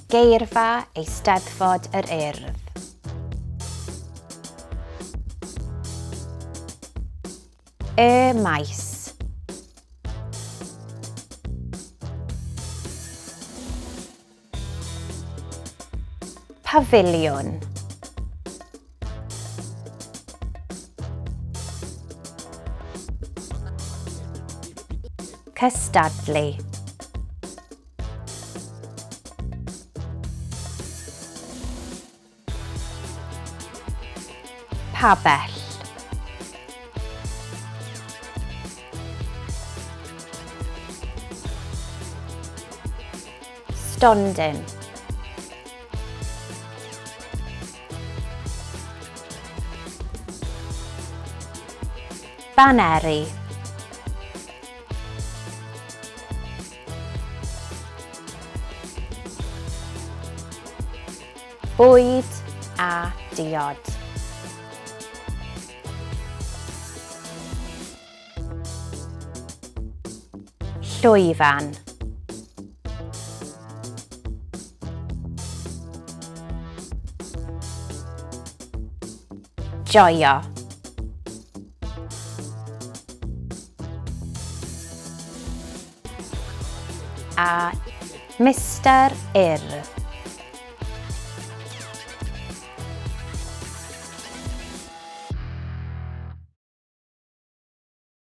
Geirfa Eisteddfod yr Urdd. Y Maes. Pafiliwn. Cystadlu. Pabell. Stondin. Baneri. Bwyd a diod. Llwyfan. Joio. A Mister Urdd.